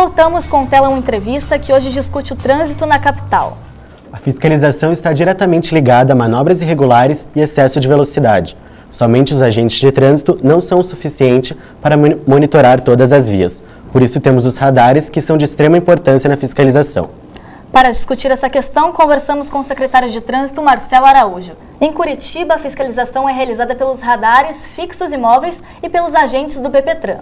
voltamos com Tela 1 Entrevista, que hoje discute o trânsito na capital. A fiscalização está diretamente ligada a manobras irregulares e excesso de velocidade. Somente os agentes de trânsito não são o suficiente para monitorar todas as vias. Por isso temos os radares, que são de extrema importância na fiscalização. Para discutir essa questão, conversamos com o secretário de Trânsito, Marcelo Araújo. Em Curitiba, a fiscalização é realizada pelos radares fixos e móveis e pelos agentes do PPTran.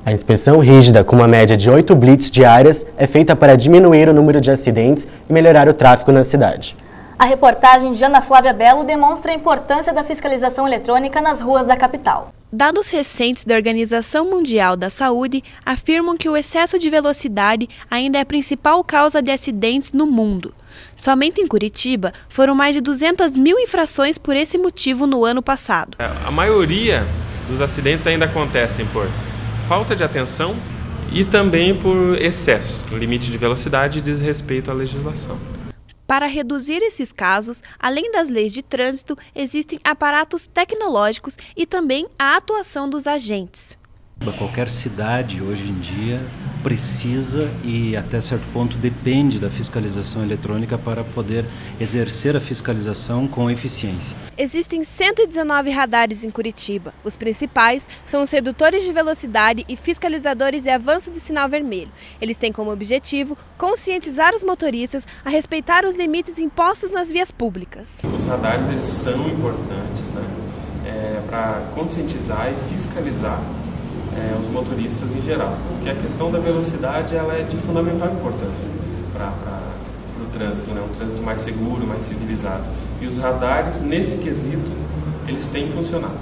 A inspeção rígida, com uma média de 8 blitz diárias, é feita para diminuir o número de acidentes e melhorar o tráfego na cidade. A reportagem de Ana Flávia Belo demonstra a importância da fiscalização eletrônica nas ruas da capital. Dados recentes da Organização Mundial da Saúde afirmam que o excesso de velocidade ainda é a principal causa de acidentes no mundo. Somente em Curitiba foram mais de 200 mil infrações por esse motivo no ano passado. A maioria dos acidentes ainda acontecem por falta de atenção e também por excessos, limite de velocidade e desrespeito à legislação. Para reduzir esses casos, além das leis de trânsito, existem aparatos tecnológicos e também a atuação dos agentes. Qualquer cidade hoje em dia precisa e até certo ponto depende da fiscalização eletrônica para poder exercer a fiscalização com eficiência. Existem 119 radares em Curitiba. Os principais são os redutores de velocidade e fiscalizadores de avanço de sinal vermelho. Eles têm como objetivo conscientizar os motoristas a respeitar os limites impostos nas vias públicas. Os radares eles são importantes, para conscientizar e fiscalizar os motoristas em geral, porque a questão da velocidade ela é de fundamental importância para o trânsito, um trânsito mais seguro, mais civilizado. E os radares, nesse quesito, eles têm funcionado.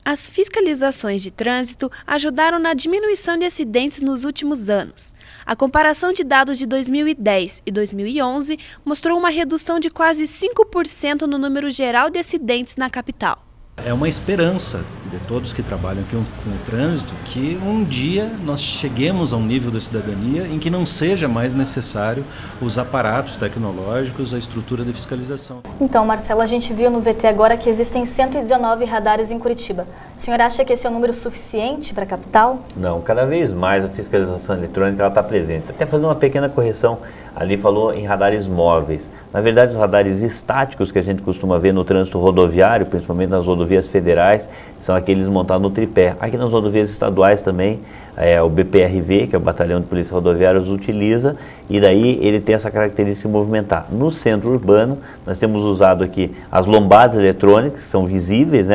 As fiscalizações de trânsito ajudaram na diminuição de acidentes nos últimos anos. A comparação de dados de 2010 e 2011 mostrou uma redução de quase 5% no número geral de acidentes na capital. É uma esperança de todos que trabalham aqui com o trânsito que um dia nós cheguemos a um nível da cidadania em que não seja mais necessário os aparatos tecnológicos, a estrutura de fiscalização. Então, Marcelo, a gente viu no VT agora que existem 119 radares em Curitiba. O senhor acha que esse é um número suficiente para a capital? Não, cada vez mais a fiscalização eletrônica está presente. Até fazer uma pequena correção, ali falou em radares móveis. Na verdade, os radares estáticos que a gente costuma ver no trânsito rodoviário, principalmente nas rodovias federais, são aqueles montados no tripé. Aqui nas rodovias estaduais também, o BPRV, que é o Batalhão de Polícia Rodoviária, os utiliza e daí ele tem essa característica de movimentar. No centro urbano, nós temos usado aqui as lombadas eletrônicas, que são visíveis,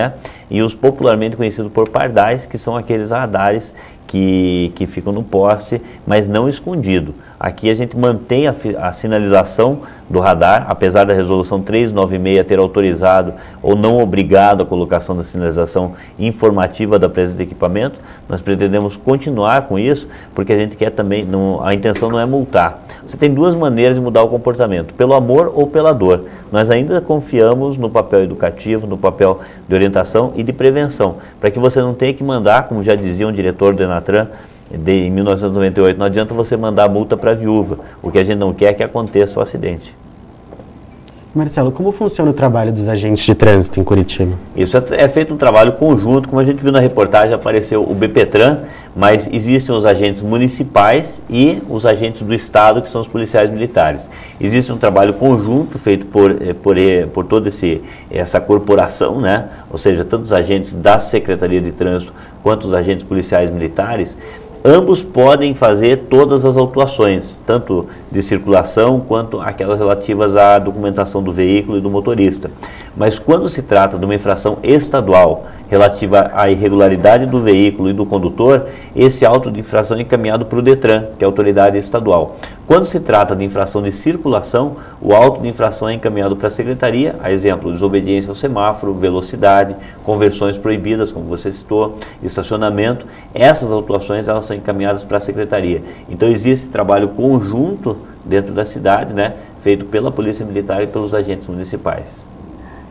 e os popularmente conhecidos por pardais, que são aqueles radares que ficam no poste, mas não escondido. Aqui a gente mantém a sinalização do radar, apesar da resolução 396 ter autorizado ou não obrigado a colocação da sinalização informativa da presença do equipamento, nós pretendemos continuar com isso, porque a gente quer também, a intenção não é multar. Você tem duas maneiras de mudar o comportamento, pelo amor ou pela dor. Nós ainda confiamos no papel educativo, no papel de orientação e de prevenção, para que você não tenha que mandar, como já dizia um diretor do Enatran, em 1998, não adianta você mandar a multa para a viúva. O que a gente não quer é que aconteça o acidente. Marcelo, como funciona o trabalho dos agentes de trânsito em Curitiba? Isso é feito um trabalho conjunto, como a gente viu na reportagem, apareceu o BPTran, mas existem os agentes municipais e os agentes do Estado, que são os policiais militares. Existe um trabalho conjunto feito por toda essa corporação, ou seja, tanto os agentes da Secretaria de Trânsito quanto os agentes policiais militares. Ambos podem fazer todas as autuações, tanto de circulação quanto aquelas relativas à documentação do veículo e do motorista. Mas quando se trata de uma infração estadual relativa à irregularidade do veículo e do condutor, esse auto de infração é encaminhado para o DETRAN, que é a autoridade estadual. Quando se trata de infração de circulação, o auto de infração é encaminhado para a Secretaria, a exemplo, desobediência ao semáforo, velocidade, conversões proibidas, como você citou, estacionamento. Essas autuações elas são encaminhadas para a Secretaria. Então existe trabalho conjunto dentro da cidade, feito pela Polícia Militar e pelos agentes municipais.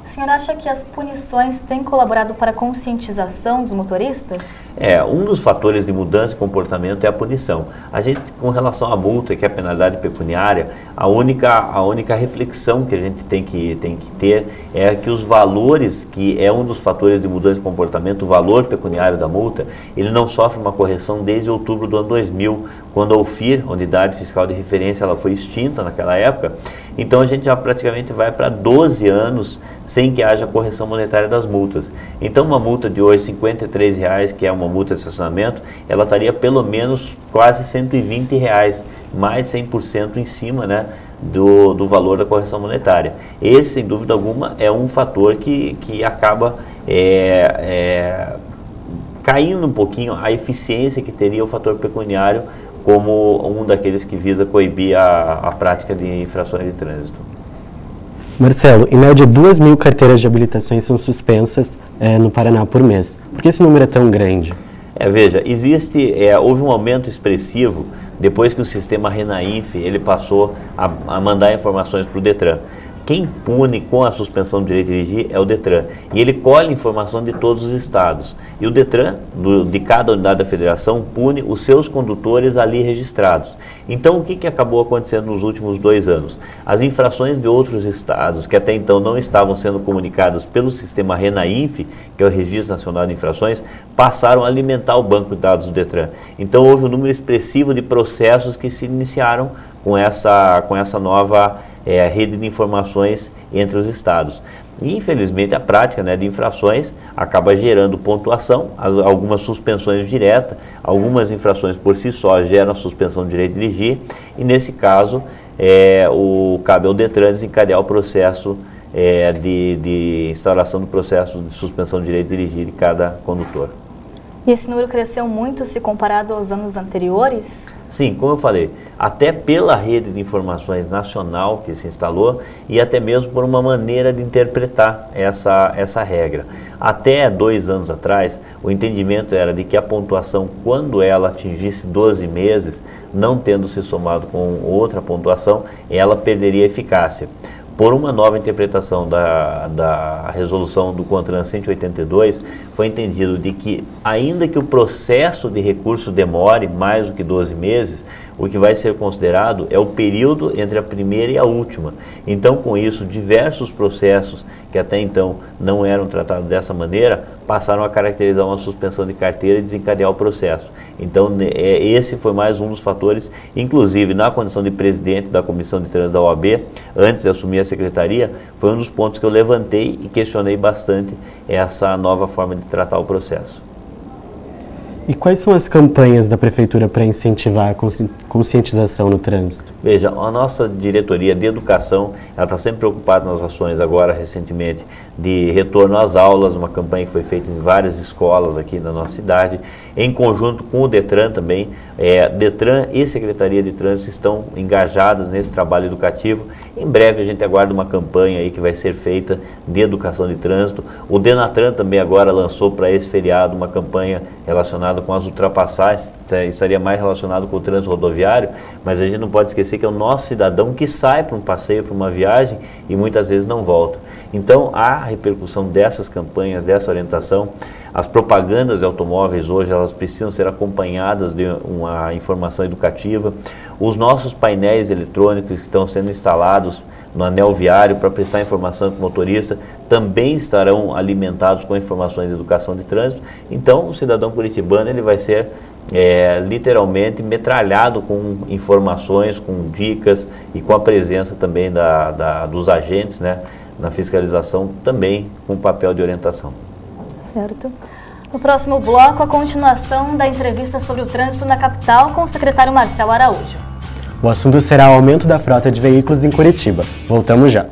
O senhor acha que as punições têm colaborado para a conscientização dos motoristas? Um dos fatores de mudança de comportamento é a punição. A gente, com relação à multa, que é a penalidade pecuniária, a única reflexão que a gente tem que ter é que os valores, que é um dos fatores de mudança de comportamento, o valor pecuniário da multa, ele não sofre uma correção desde outubro do ano 2000, quando a UFIR, Unidade Fiscal de Referência, ela foi extinta naquela época. Então a gente já praticamente vai para 12 anos sem que haja correção monetária das multas. Então uma multa de hoje, R$ 53,00, que é uma multa de estacionamento, ela estaria pelo menos quase R$ 120,00, mais de 100% em cima, né, do valor da correção monetária. Esse, sem dúvida alguma, é um fator que acaba caindo um pouquinho a eficiência que teria o fator pecuniário como um daqueles que visa coibir a prática de infrações de trânsito. Marcelo, em média 2.000 carteiras de habilitações são suspensas no Paraná por mês. Por que esse número é tão grande? Veja, houve um aumento expressivo depois que o sistema Renainf ele passou a mandar informações para o Detran. Quem pune com a suspensão do direito de dirigir é o Detran. E ele colhe informação de todos os estados. E o Detran, de cada unidade da federação, pune os seus condutores ali registrados. Então, o que acabou acontecendo nos últimos 2 anos? As infrações de outros estados, que até então não estavam sendo comunicadas pelo sistema Renainf, que é o Registro Nacional de Infrações, passaram a alimentar o banco de dados do Detran. Então, houve um número expressivo de processos que se iniciaram com essa nova rede de informações entre os estados. E, infelizmente, a prática, né, de infrações acaba gerando pontuação, algumas suspensões diretas, algumas infrações por si só geram a suspensão do direito de dirigir, e nesse caso cabe ao Detran desencadear o processo de instauração do processo de suspensão do direito de dirigir de cada condutor. E esse número cresceu muito se comparado aos anos anteriores? Sim, como eu falei, até pela rede de informações nacional que se instalou e até mesmo por uma maneira de interpretar essa regra. Até 2 anos atrás, o entendimento era de que a pontuação, quando ela atingisse 12 meses, não tendo se somado com outra pontuação, ela perderia eficácia. Por uma nova interpretação da resolução do CONTRAN 182, foi entendido de que, ainda que o processo de recurso demore mais do que 12 meses, o que vai ser considerado é o período entre a primeira e a última. Então, com isso, diversos processos que até então não eram tratados dessa maneira, passaram a caracterizar uma suspensão de carteira e desencadear o processo. Então, esse foi mais um dos fatores, inclusive na condição de presidente da Comissão de Trânsito da OAB, antes de assumir a secretaria, foi um dos pontos que eu levantei e questionei bastante essa nova forma de tratar o processo. E quais são as campanhas da Prefeitura para incentivar a conscientização no trânsito? Veja, a nossa diretoria de educação, ela está sempre preocupada nas ações agora, recentemente, de retorno às aulas, uma campanha que foi feita em várias escolas aqui na nossa cidade, em conjunto com o Detran também. Detran e Secretaria de Trânsito estão engajadas nesse trabalho educativo. Em breve a gente aguarda uma campanha aí que vai ser feita de educação de trânsito. O Denatran também agora lançou para esse feriado uma campanha relacionada com as ultrapassagens, estaria mais relacionado com o trânsito rodoviário, mas a gente não pode esquecer que é o nosso cidadão que sai para um passeio, para uma viagem e muitas vezes não volta. Então, a repercussão dessas campanhas, dessa orientação, as propagandas de automóveis hoje, elas precisam ser acompanhadas de uma informação educativa. Os nossos painéis eletrônicos que estão sendo instalados no anel viário para prestar informação para o motorista também estarão alimentados com informações de educação de trânsito. Então, o cidadão curitibano ele vai ser literalmente metralhado com informações, com dicas e com a presença também dos agentes, né, na fiscalização, também com papel de orientação. Certo. No próximo bloco, a continuação da entrevista sobre o trânsito na capital com o secretário Marcelo Araújo. O assunto será o aumento da frota de veículos em Curitiba. Voltamos já.